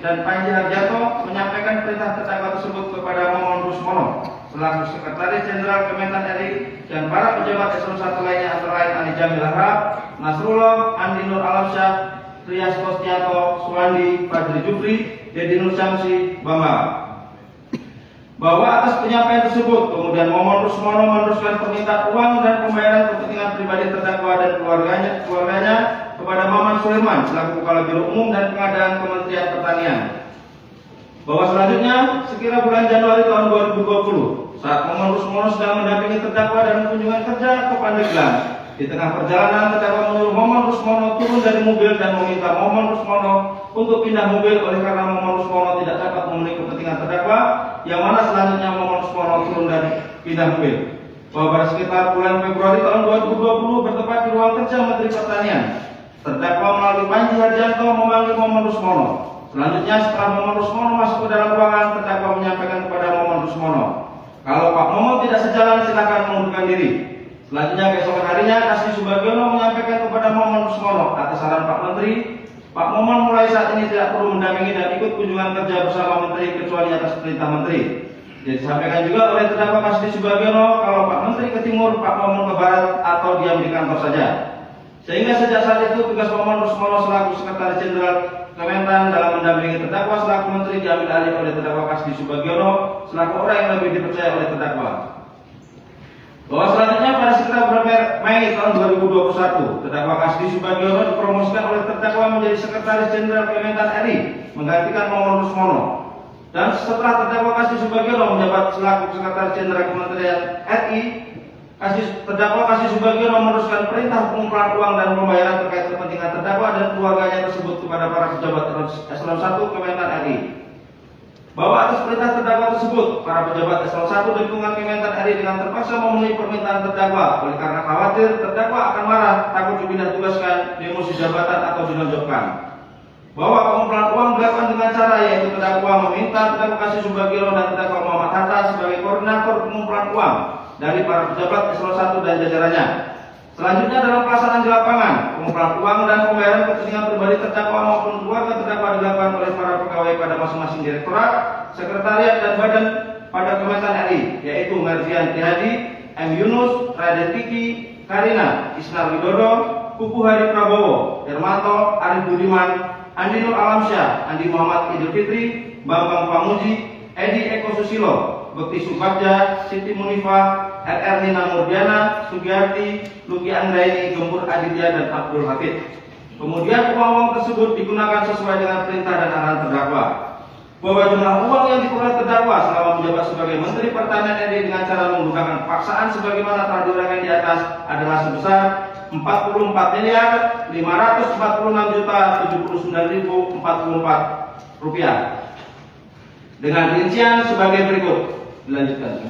dan Panji Harjanto menyampaikan perintah terdakwa tersebut kepada Momon Rusmono selaku Sekretaris Jenderal Kementan RI dan para pejabat eselon 1 lainnya antara lain Ali Jamil Harahap, Nasrullah, Andi Nur Alamsyah, Trias Kostianto, Suwandi, Fadli Jufri, Dedi Nur Syamsi, Bambang. Bahwa atas penyampaian tersebut, kemudian Momon Rusmono meneruskan permintaan uang dan pembayaran kepentingan pribadi terdakwa dan keluarganya kepada Maman Suherman selaku Kepala Biro Umum dan Pengadaan Kementerian Pertanian. Bahwa selanjutnya, sekira bulan Januari tahun 2020, saat Momon Rusmono sedang mendampingi terdakwa dalam kunjungan kerja ke Pandeglang, di tengah perjalanan terdakwa menyuruh Momon Rusmono turun dari mobil dan meminta Momon Rusmono untuk pindah mobil oleh karena Momon Rusmono tidak dapat memenuhi kepentingan terdakwa, yang mana selanjutnya Momon Rusmono turun dan pindah mobil. Bahwa pada sekitar bulan Februari tahun 2020 bertepat di ruang kerja Menteri Pertanian, terdakwa melalui Panji Harjanto memanggil Momon Rusmono. Selanjutnya setelah Momon Rusmono masuk ke dalam ruangan, terdakwa menyampaikan kepada Momon Rusmono, kalau Pak Momon tidak sejalan silakan mengundurkan diri. Selanjutnya keesokan harinya Kasdi Subagiono menyampaikan kepada Momon Rusmono atas saran Pak Menteri, Pak Momon mulai saat ini tidak perlu mendampingi dan ikut kunjungan kerja bersama Menteri kecuali atas perintah Menteri. Jadi disampaikan juga oleh terdakwa Kasdi Subagiono kalau Pak Menteri ke timur, Pak Momon ke barat atau diam di kantor saja. Sehingga sejak saat itu tugas Momon Rusmono selaku Sekretaris Jenderal Kementan dalam mendampingi terdakwa selaku Menteri diambil alih oleh terdakwa Kasdi Subagiono selaku orang yang lebih dipercaya oleh terdakwa. Bahwa selanjutnya pada sekitar bulan Mei tahun 2021, terdakwa Kasdi Subagiono dipromosikan oleh terdakwa menjadi Sekretaris Jenderal Kementan RI menggantikan Momon Rusmono. Dan setelah terdakwa Kasdi Subagiono menjabat selaku Sekretaris Jenderal Kementerian RI, terdakwa Kasdi Subagiono meneruskan perintah pengumpulan uang dan pembayaran terkait kepentingan terdakwa dan keluarganya tersebut kepada para pejabat eselon 1 Kementan RI. Bahwa atas perintah terdakwa tersebut, para pejabat eselon 1 di lingkungan Kementan RI dengan terpaksa memenuhi permintaan terdakwa oleh karena khawatir terdakwa akan marah, takut dipindah tugaskan, demosi jabatan atau dinonjolkan. Bahwa pengumpulan uang dilakukan dengan cara yaitu terdakwa meminta terdakwa Kasdi Subagiono dan terdakwa Muhammad Hatta sebagai koordinator pengumpulan uang dari para pejabat eselon 1 dan jajarannya. Selanjutnya dalam pelaksanaan di lapangan, pengumpulan uang dan pembayaran kepentingan pribadi terdakwa maupun keluarga terdakwa dilakukan oleh para pegawai pada masing-masing direktorat, sekretariat dan badan pada Kementan RI, yaitu Merdian Tihadi, M. Yunus, Raden Kiki, Karina, Isnar Widodo, Kuku Hari Prabowo, Hermanto, Arif Budiman, Andi Nur Alamsyah, Andi Muhammad Idul Fitri, Bambang Pamuji, Edi Eko Susilo, Bekti Subagja, Siti Munifah, RR Nina Murdiana, Sugiyarti, Luki Anggraini, Gempur Aditya, dan Abdul Hafid. Kemudian uang-uang tersebut digunakan sesuai dengan perintah dan arahan terdakwa. Bahwa jumlah uang yang diperoleh terdakwa selama menjabat sebagai Menteri Pertanian RI dengan cara menggunakan paksaan sebagaimana telah diuraikan di atas adalah sebesar 44.546.079.044 rupiah. Dengan rincian sebagai berikut. Dilanjutkan.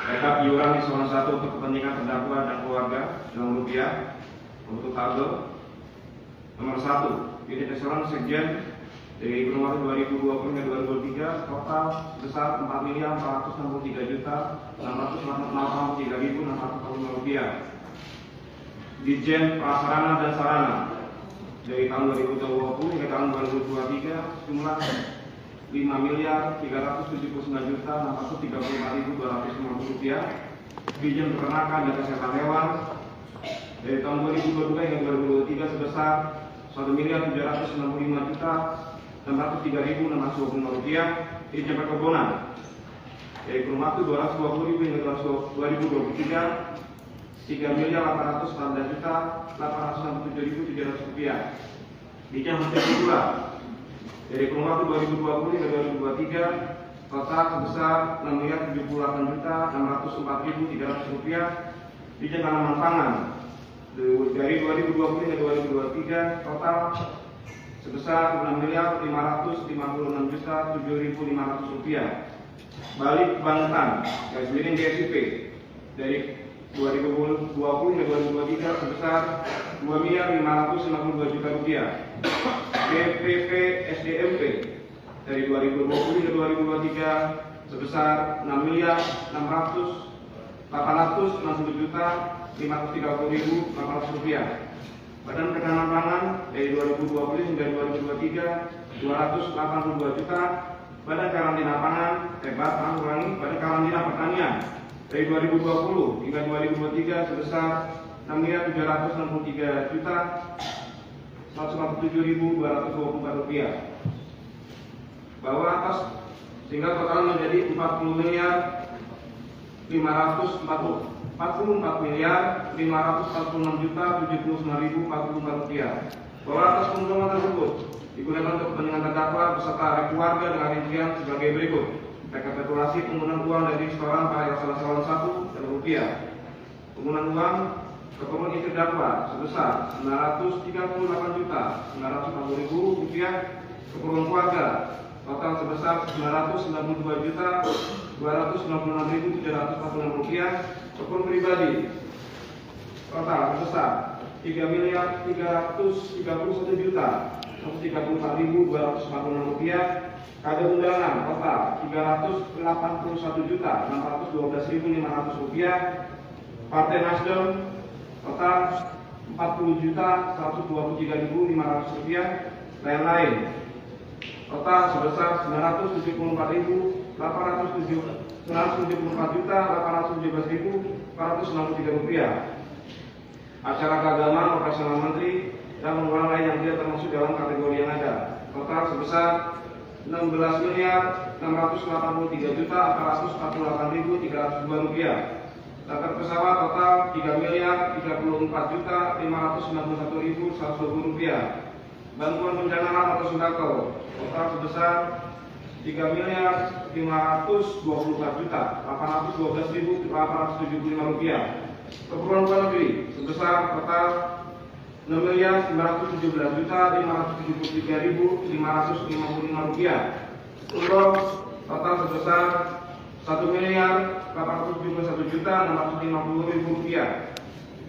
Rekap iuran eselon 1 untuk kepentingan terdakwa dan keluarga dalam rupiah untuk tabel nomor 1 unit eselon sekjen dari nomor 2020 hingga 2023 total sebesar 4.463.683.645 rupiah. Ditjen Prasarana dan Sarana dari tahun 2020 hingga tahun 2023 jumlah 5.379.635.250 rupiah. Ditjen Peternakan dan Kesehatan Hewan dari tahun 2022 hingga 2023 sebesar 1.365.603.625 rupiah. Ditjen Perkebunan dari kurun waktu 220.000 hingga 2023 3.814.867.700 rupiah. Ditjen Hortikultura dari kurun waktu 2020 hingga 2023 total sebesar 6.078.604.300 rupiah. Ditjen Tanaman Pangan dari 2020 hingga 2023 total sebesar 6.556.700.500 rupiah. Balik Banten garis miring GSIP dari 2020 hingga 2023 sebesar 2.552 juta rupiah. BPP SDMP dari 2020 hingga 2023 sebesar 6.860 juta 530.800 rupiah. Badan Ketahanan Pangan dari 2020 hingga 2023 282 juta. Badan Karantina Pangan, Badan Karantina Pertanian dari 2020 hingga 2023 sebesar 6.763 juta 147.224 rupiah. Bawah atas sehingga total menjadi 44 miliar 546 juta 79.044 rupiah. Bahwa atas keuntungan tersebut digunakan untuk kepentingan terdakwa beserta keluarga dengan rincian sebagai berikut: rekapitulasi penggunaan uang dari setoran pada salah satu rupiah, penggunaan uang keperluan istri terdakwa sebesar 938 juta 940.000 rupiah, keperluan keluarga total sebesar 992 juta 296.746 rupiah, keperluan pribadi total sebesar 3.331 juta 134.246 rupiah, kado undangan total 381 juta 612.500 rupiah, Partai Nasdem total 40 juta 123.500 rupiah, lain-lain total sebesar 974 juta 817.463 rupiah. Acara keagamaan operasional menteri dan pengeluaran lain yang tidak termasuk dalam kategori yang ada total sebesar 16.683 juta 448.302 rupiah. Daftar pesawat total 3.034 juta 591.120 rupiah. Bantuan bencana alam atau sembako total sebesar 3.524 juta 812.875 rupiah. Keperluan luar negeri sebesar total 6.917 juta 573.555 rupiah. Umroh total sebesar 1.871 juta 650.000 rupiah.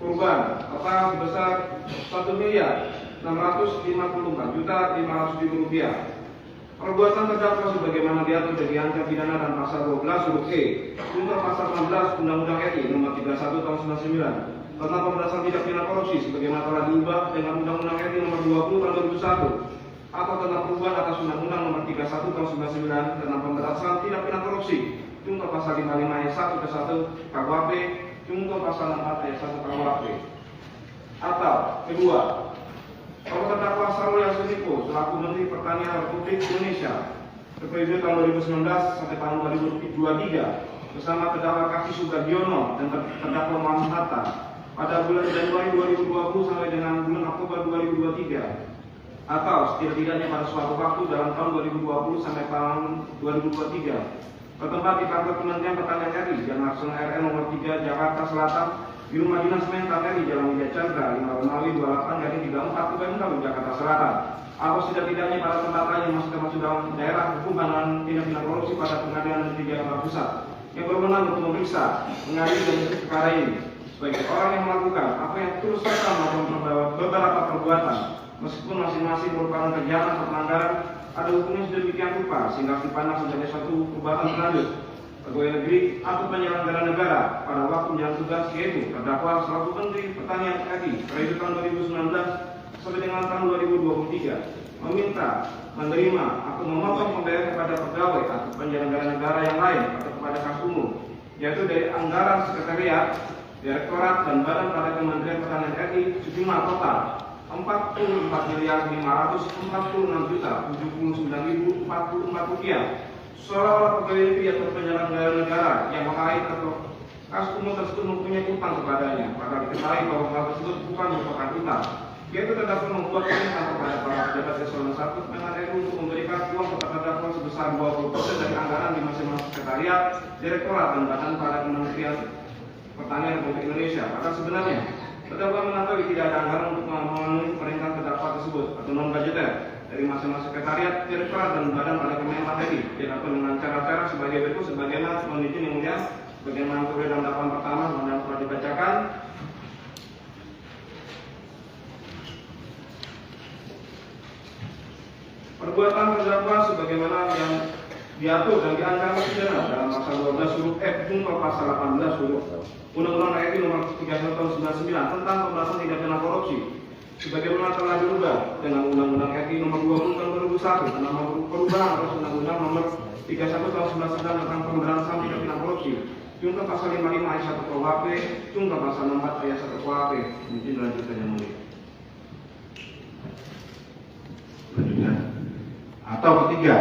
Kurban total sebesar 1.654 juta 500.000 rupiah. Perbuatan terdakwa sebagaimana diatur dari ancam pidana dan pasal 12 huruf E junto pasal 16 Undang-Undang RI Nomor 31 Tahun 99 tentang pemberantasan tindak pidana korupsi sebagaimana telah diubah dengan Undang-Undang RI Nomor 20 Tahun 2001 atau tentang perubahan atas Undang-Undang Nomor 31 Tahun 99 tentang pemberantasan tindak pidana korupsi junto pasal 55 ayat 1 ke 1 KUHP junto pasal 4 ayat 1 KUHP. Atau kedua, kalau terdakwa Syahrul Yassin Limpo selaku Menteri Pertanian Republik Indonesia periode tahun 2019 sampai tahun 2023 bersama terdakwa Kaki Sugardiono dan terdakwa Muhammad Hatta pada bulan Januari 2020 sampai dengan bulan Oktober 2023 atau setidak-tidaknya pada suatu waktu dalam tahun 2020 sampai tahun 2023 bertempat di kantor Kementerian Pertanian RI Jalan Laksana RN nomor 3 Jakarta Selatan di Rumah Dinas Mentan RI Jalan Widya Chandra 5 Romawi 28-34 Kebengawan Jakarta Selatan atau setidak-tidaknya pada tempat lain yang masih termasuk dalam daerah hukum dan tindak pidana korupsi pada Pengadilan Negeri Jakarta Pusat yang berwenang untuk memeriksa, mengadili dan menyidiki perkara ini sebagai orang yang melakukan apa yang terus serta melakukan beberapa perbuatan meskipun masing-masing merupakan kejahatan atau pelanggaran ada hukumnya sedemikian rupa sehingga dipandang sebagai suatu perbuatan berlanjut pegawai negeri atau penyelenggara negara pada waktu menjalankan tugas, yaitu terdakwa selaku Menteri Pertanian RI periode tahun 2019 sampai dengan tahun 2023 meminta, menerima atau memotong pembayaran kepada pegawai atau penyelenggara negara yang lain atau kepada kas umum, yaitu dari anggaran sekretariat, direktorat dan badan pada Kementerian Pertanian RI sejumlah total 44.546.079.044 rupiah. Seolah-olah pegawai negeri atau penyelenggara negara yang mengait atau kas umum tersebut mempunyai utang kepadanya, maka diketahui bahwa hal tersebut bukan merupakan utang, yaitu terdakwa membuat perintah kepada para pejabat eselon 1 dengan RU untuk memberikan uang kepada terdakwa sebesar 20% dari anggaran di masing-masing sekretariat, direktorat dan badan pada Kementerian Pertanian Republik Indonesia. Maka sebenarnya terdakwa mengetahui tidak ada anggaran untuk memenuhi perintah terdakwa tersebut atau non budgeter dari masing-masing sekretariat, direktorat dan badan pada Kementerian RI dilakukan dengan cara-cara sebagai berikut sebagaimana mohon izin yang mulia, bagaimana turut dalam dakwaan pertama yang telah dibacakan. Perbuatan terdakwa sebagaimana yang diatur dan diancam pidana dalam pasal 12 huruf F junto pasal 18 huruf Undang-Undang RI Nomor 31 Tahun 99 tentang pemberantasan tindak pidana korupsi sebagaimana telah dirubah dengan Undang-Undang RI Nomor 20 Tahun 2001 tentang perubahan atas Undang-Undang Nomor 31 Tahun 1999 tentang pemberantasan tindak pidana korupsi, junto pasal 55 ayat 1 KUHP, junto pasal 64 ayat 1 KUHP. Mungkin dilanjutkan yang mulia. Selanjutnya, atau ketiga,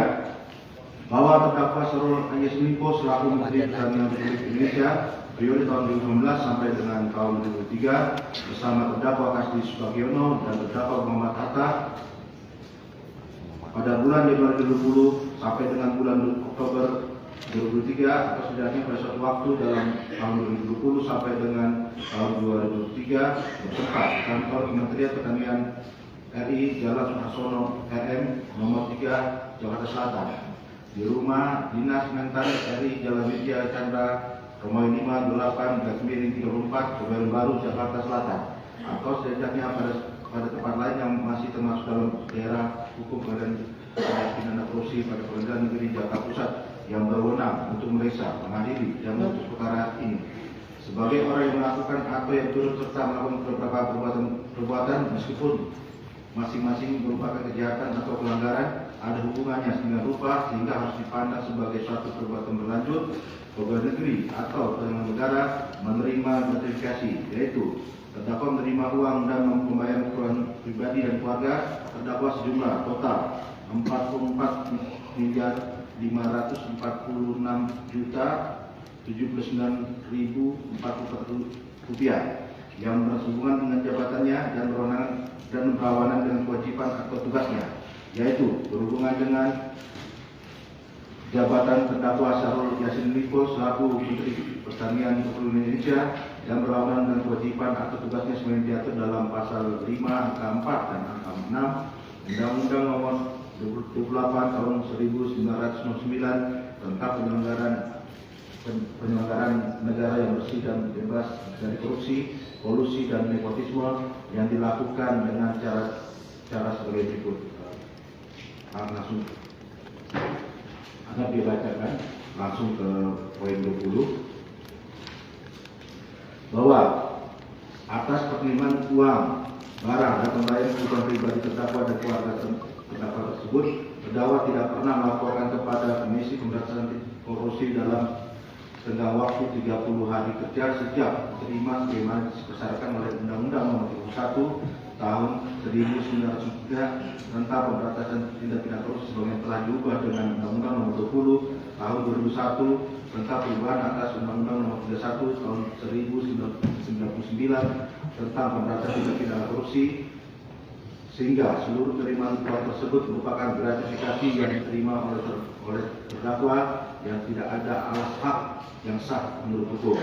bahwa terdakwa Syahrul Yassin Limpo selaku Menteri Pertanian Republik Indonesia periode tahun 2015 sampai dengan tahun 2003 bersama terdakwa Kasdi Subagiono dan terdakwa Muhammad Hatta pada bulan Januari 2020 sampai dengan bulan Oktober 2023 atau setidaknya pada suatu waktu dalam tahun 2020 sampai dengan tahun 2023 bertempat di kantor Kementerian Pertanian RI Jalan Suharsono RM nomor 3 Jakarta Selatan, di rumah dinas Mentan RI Jalan Widya Chandra Romawi 5 28 34 Kebayoran Baru Jakarta Selatan, atau setidaknya pada tempat lain yang masih termasuk dalam daerah hukum pengadilan pidana korupsi pada Pengadilan Negeri Jakarta Pusat yang berwenang untuk memeriksa, mengadili, dan memutus perkara ini. Sebagai orang yang melakukan atau yang turut serta melakukan beberapa perbuatan meskipun masing-masing merupakan kejahatan atau pelanggaran ada hubungannya dengan rupa sehingga harus dipandang sebagai suatu perbuatan berlanjut, pegawai negeri atau penyelenggara negara menerima gratifikasi, yaitu terdakwa menerima uang dan membayar keperluan pribadi dan keluarga terdakwa sejumlah total 44.446.079.044 rupiah yang berhubungan dengan jabatannya dan berlawanan dengan kewajiban atau tugasnya, yaitu berhubungan dengan jabatan terdakwa Syahrul Yassin Limpo selaku Menteri Pertanian Republik Indonesia yang berlawanan dengan kewajiban atau tugasnya sebagaimana diatur dalam pasal 5 angka 4 dan angka 6 Undang-Undang Nomor 28 Tahun 1999 tentang penyelenggaraan negara yang bersih dan bebas dari korupsi, kolusi dan nepotisme yang dilakukan dengan cara sebagai berikut. Langsung akan dibacakan langsung ke poin 20, bahwa atas penerimaan uang, barang dan pembayaran kebutuhan pribadi terdakwa dan keluarga terdakwa tersebut, terdakwa tidak pernah melaporkan kepada Komisi Pemberantasan Korupsi dalam tenggang waktu 30 hari kerja sejak terima sebagaimana dipersyaratkan oleh Undang-Undang Nomor 31 Tahun 1993 tentang pemberantasan tindak pidana korupsi sebagaimana telah diubah dengan Undang-Undang Nomor 20 Tahun 2001 tentang perubahan atas Undang-Undang Nomor 31 Tahun 1999 tentang pemberantasan tindak pidana korupsi, sehingga seluruh penerimaan uang tersebut merupakan gratifikasi yang diterima oleh terdakwa yang tidak ada alas hak yang sah menurut hukum.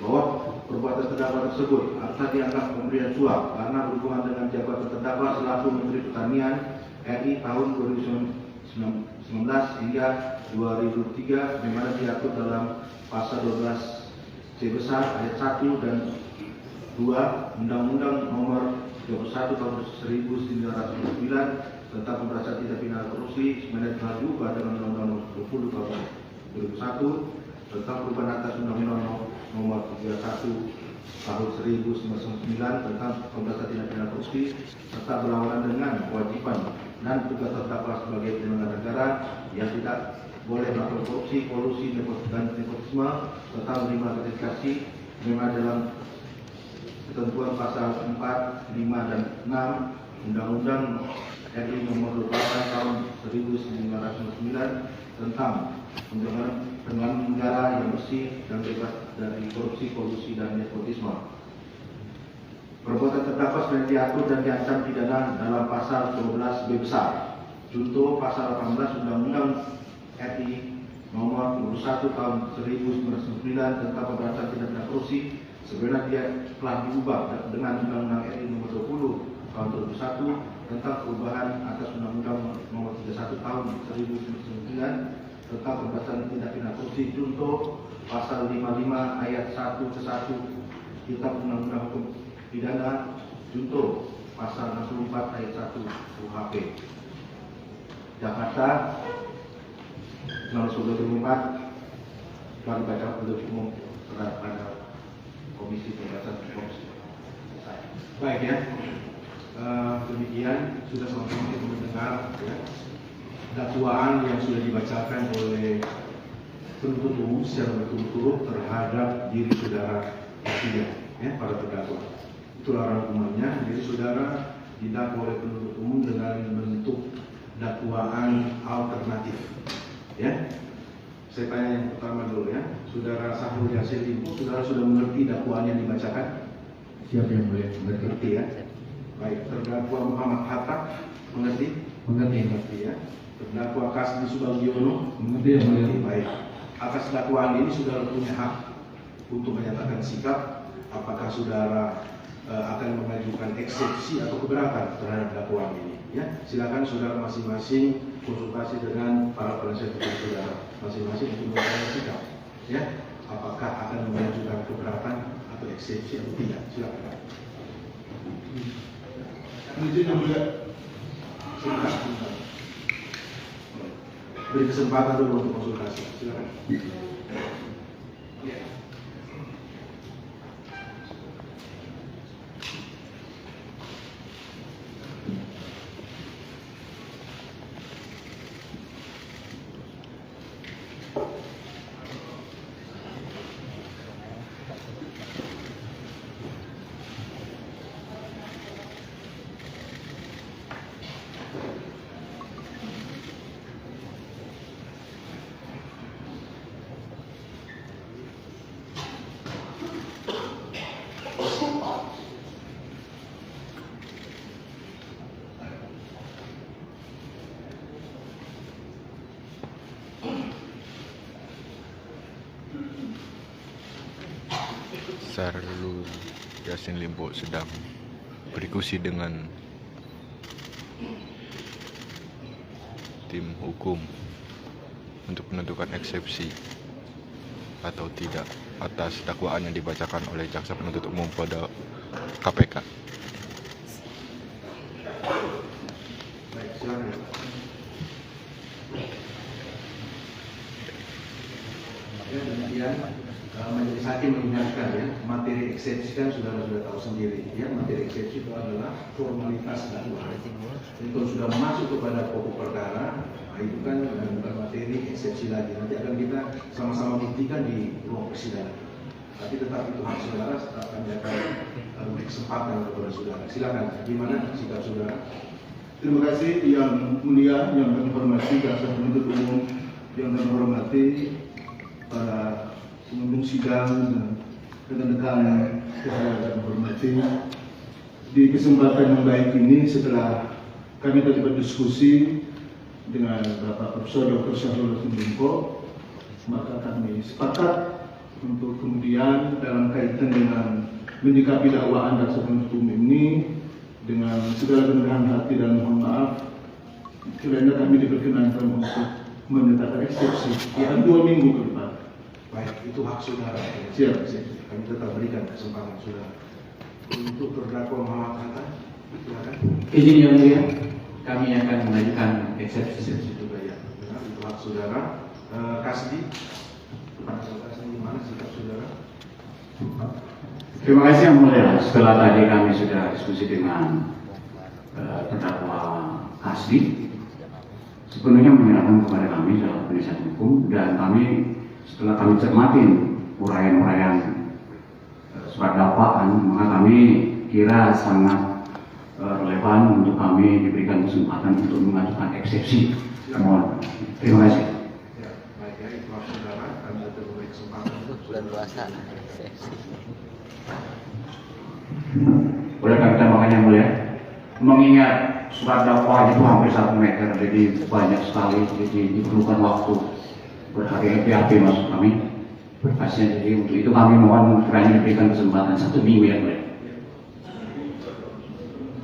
Bahwa perbuatan terdakwa tersebut akan dianggap pemberian suap karena berhubungan dengan jabatan terdakwa selaku Menteri Pertanian RI tahun 2019 hingga 2003 di mana diatur dalam pasal 12 C besar ayat 1 dan 2 Undang-Undang Nomor 31 Tahun 1999 tentang pemberantasan tindak pidana korupsi sebenarnya telah diubah dengan Undang-Undang Nomor 20 Tahun 2001 tentang perubahan atas Undang-Undang Nomor 31 Tahun 1999 tentang pemberantasan tindak pidana korupsi serta berlawanan dengan kewajiban dan tugas terdakwa sebagai penyelenggara negara yang tidak boleh melakukan korupsi, kolusi, dan nepotisme serta menerima gratifikasi memang dalam ketentuan pasal 4, 5, dan 6 Undang-Undang RI Nomor 28 Tahun 1999 tentang penyelenggara negara yang bersih dan bebas dari korupsi, kolusi, dan nepotisme. Perbuatan terdakwa sudah diatur dan diancam pidana dalam pasal 12 B besar, junto pasal 18 Undang-Undang RI Nomor 21 Tahun 1999 tentang pemberantasan tindak pidana korupsi, sebenarnya dia telah diubah dengan Undang-Undang RI Nomor 20 Tahun 2001 tentang perubahan atas Undang-Undang Nomor 31 Tahun 1999 tentang pemberantasan tindak pidana korupsi, junto pasal 55 ayat 1 ke 1 Kitab Undang-Undang Hukum Pidana, junto pasal 64 ayat 1 KUHP. Jakarta 1924 telah dibaca untuk umum pada Komisi Pemberantasan Korupsi. Baik ya. demikian sudah sama-sama kita mendengar ya, dakwaan yang sudah dibacakan oleh penuntut umum secara berturut-turut terhadap diri saudara ketiga, ya, para terdakwa. Itulah rangkumannya. Jadi saudara didakwa oleh penuntut umum dengan bentuk dakwaan alternatif. Ya, saya tanya yang pertama dulu ya, saudara Sahrul Yassin Limpo, saudara sudah mengerti dakwaan yang dibacakan? Siapa yang boleh Mengerti ya. Baik, terdakwa Muhammad Hatta mengerti? Mengerti ya. Terdakwa Kasdi Subagiono Mengerti. Baik. Atas dakwaan ini saudara punya hak untuk menyatakan sikap apakah saudara akan mengajukan eksepsi atau keberatan terhadap dakwaan ini. Ya, silakan saudara masing-masing konsultasi dengan para penasihat hukum saudara masing-masing untuk menentukan sikap. Ya, apakah akan mengajukan keberatan atau eksepsi atau tidak. Silakan. Silakan. Beri kesempatan dulu untuk konsultasi. Silakan. Ya. Sahrul Yassin Limpo sedang berdiskusi dengan tim hukum untuk menentukan eksepsi atau tidak atas dakwaan yang dibacakan oleh jaksa penuntut umum pada KPK. Baik, silakan. Ya, demikian majelis hakim mengingatkan ya, materi eksepsi kan sudah tahu sendiri ya, materi eksepsi itu adalah formalitas dakwaan. Jadi kalau sudah masuk kepada pokok perkara, nah itu kan bukan materi eksepsi lagi. Nanti akan kita sama-sama buktikan di ruang persidangan. Tapi tetap itu hak saudara, kami akan beri kesempatan kepada saudara. Silakan, gimana sikap saudara? Terima kasih yang mulia, yang kami hormati jaksa penuntut umum, yang kami hormati para pengunjung sidang dan rekan-rekan yang kami hormati. Di kesempatan yang baik ini, setelah kami tadi berdiskusi dengan Bapak Profesor Dr. Sahrul Yassin Limpo, maka kami sepakat untuk kemudian dalam kaitan dengan menyikapi dakwaan jaksa penuntut umum ini dengan segala kerendahan hati dan mohon maaf, kiranya kami diperkenankan untuk menetapkan eksepsi yang 2 minggu ke depan. Baik, itu hak saudara. Siap. Kami tetap berikan kesempatan saudara. Untuk terdakwa Muhammad Hatta, silakan. Izin yang mulia, kami akan mengajukan eksepsi. Itu ya. Itu hak saudara. Kasdi, gimana sikap saudara? Terima kasih yang mulia. Setelah tadi kami sudah diskusi dengan terdakwa Kasdi, sepenuhnya menyerahkan kepada kami dalam penasihat hukum, dan kami setelah kami cermatin uraian-uraian surat dakwaan, maka kami kira sangat relevan untuk kami diberikan kesempatan untuk mengajukan eksepsi. Mohon. Terima kasih. Ya, baik ya, itu hak saudara. Kami tetap beri kesempatan. Bulan puasa. Oleh kami tambahkan yang mulia, mengingat surat dakwaan itu hampir 1 meter, jadi banyak sekali, jadi diperlukan waktu berhari-hari masuk kami berkasih. Jadi untuk itu kami mohon kiranya diberikan kesempatan 1 minggu yang mulia.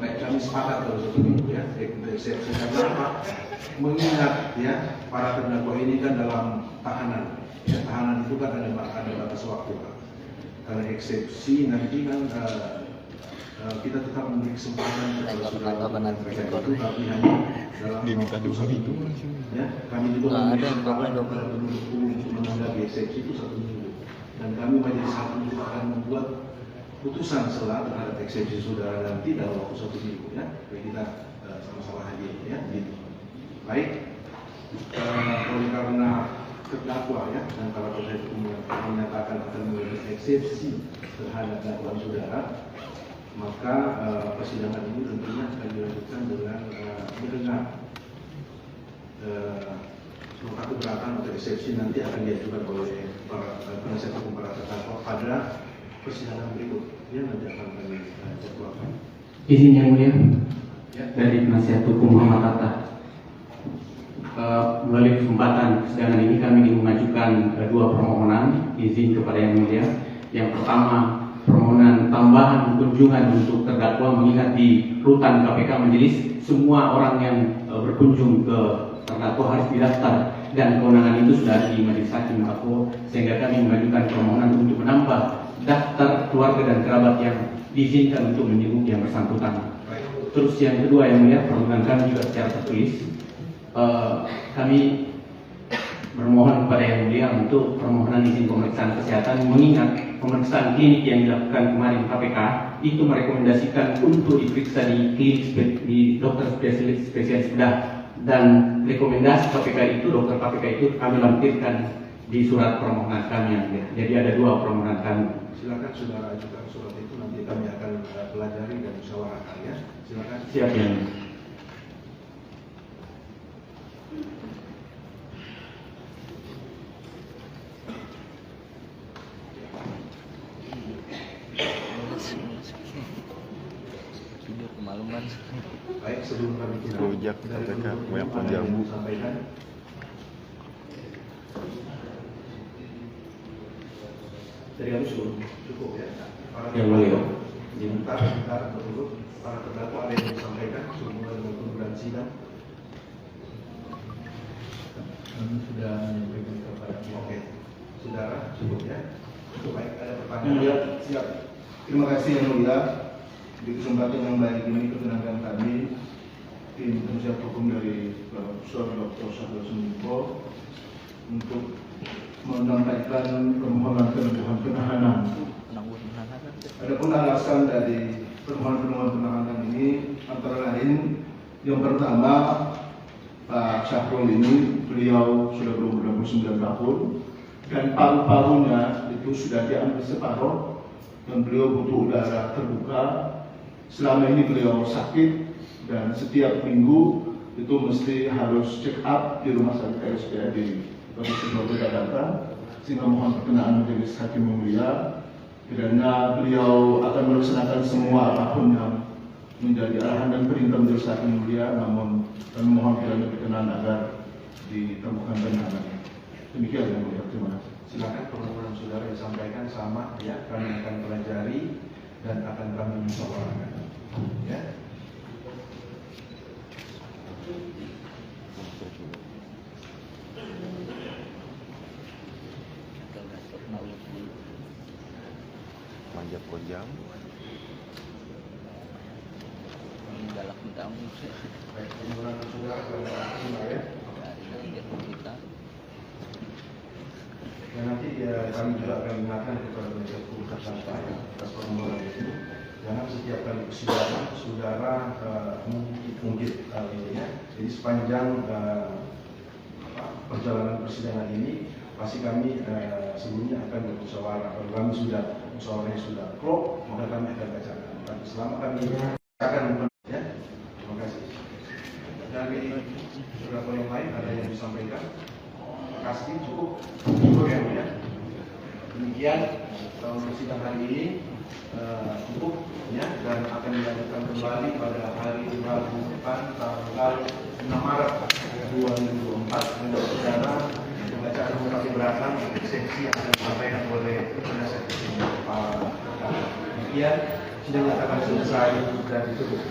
Baik, kami sepakat kalau 1 minggu ya. Eksepsi karena apa? Mengingat ya, para terdakwa ini kan dalam tahanan. Ya, tahanan itu kan ada batas waktu. Pak. Karena eksepsi nanti kan kita tetap memberi kesempatan kepada saudara mereka itu, tapi hanya dalam waktu 1 minggu. Ya, kami juga memberi kesempatan kepada penuntut umum untuk menanggapi eksepsi itu 1 minggu. Dan kami majelis hakim juga akan membuat putusan sela terhadap eksepsi saudara nanti dalam waktu 1 minggu ya. Jadi kita sama-sama hadir ya. Gitu. Baik. Oleh karena terdakwa ya dan para penasihat hukum yang menyatakan akan memberikan eksepsi terhadap dakwaan saudara, maka persidangan ini tentunya akan dilanjutkan dengan mendengar nota keberatan atau eksepsi nanti akan diajukan oleh para penasihat hukum para terdakwa pada persidangan berikut. Ya, nanti akan kami jadwalkan. Izin yang mulia dari penasihat hukum Muhammad Atta. Melalui kesempatan persidangan ini kami ingin mengajukan dua permohonan izin kepada yang mulia. Yang pertama, permohonan tambahan kunjungan untuk terdakwa mengingat di rutan KPK Majelis semua orang yang berkunjung ke terdakwa harus didaftar dan kewenangan itu sudah di Majelis Hakim Aku, sehingga kami mengajukan permohonan untuk menambah daftar keluarga dan kerabat yang diizinkan untuk menjenguk yang bersangkutan. Terus yang kedua yang mulia, permohonan kami juga secara tertulis. Kami bermohon kepada yang mulia untuk permohonan izin pemeriksaan kesehatan mengingat pemeriksaan klinik yang dilakukan kemarin KPK itu merekomendasikan untuk diperiksa di klinik di dokter spesialis bedah, dan rekomendasi KPK itu dokter KPK itu kami lampirkan di surat permohonan kami yang mulia. Jadi ada dua permohonan kami. Silakan saudara ajukan surat itu, nanti kami akan pelajari dan musyawarahkan ya. Silakan. Siap yang kemalaman. Baik, sebelum kami Rujak KPK, banyak penjamu. sampaikan. Dari kami cukup ya. yang mulia. Sebentar dulu para terdakwa ada yang disampaikan sehubungan dengan penundaan sidang. Kami sudah menyampaikan kepada Oke, saudara cukup ya. Cukup baik. Ada Yang pertanyaan? mulia, siap. Terima kasih yang mulia. Di kesempatan yang baik ini perkenankan kami tim penasihat hukum dari Profesor Dr. Sahrul Sumiko untuk menyampaikan permohonan penahanan. Adapun alasan dari permohonan penahanan ini antara lain yang pertama, Pak Syahrul ini beliau sudah berumur 29 tahun dan paru-parunya itu sudah diambil separuh dan beliau butuh udara terbuka. Selama ini beliau sakit dan setiap minggu itu mesti harus check up di rumah sakit RSPAD Kabupaten Jakarta, sehingga mohon perkenaan Majelis Hakim yang mulia kiranya beliau akan melaksanakan semua apapun yang menjadi arahan dan perintah Majelis Hakim yang mulia, namun kami mohon kiranya berkenan agar ditemukan penahanan. Demikian yang mulia, terima kasih. Silakan permohonan saudara disampaikan sama ya, kami akan pelajari dan akan kami musyawarahkan ya. Manjat kojam. Galak tamu. Baik, permohonan saudara kepada ya. Dan nanti ya, kami juga akan ingatkan kepada penasihat hukum tersangka ya, atas permohonan itu. Jangan setiap kali persidangan saudara mungkin ini ya. Jadi sepanjang perjalanan persidangan ini pasti kami sebelumnya akan bermusyawarah. Kalau kami sudah musyawarahnya sudah klop, maka kami akan bacakan. Tapi selama kami akan ya. Terima kasih. Dari beberapa yang lain ada yang disampaikan. Kasih cukup ya. Demikian persidangan hari ini cukup ya, dan akan dilanjutkan kembali pada hari Rabu depan tanggal 6 Maret 2024 dengan saudara pembacaan nota keberatan eksepsi yang akan disampaikan oleh penasihat hukum. Demikian sidang nyatakan selesai dan ditutup.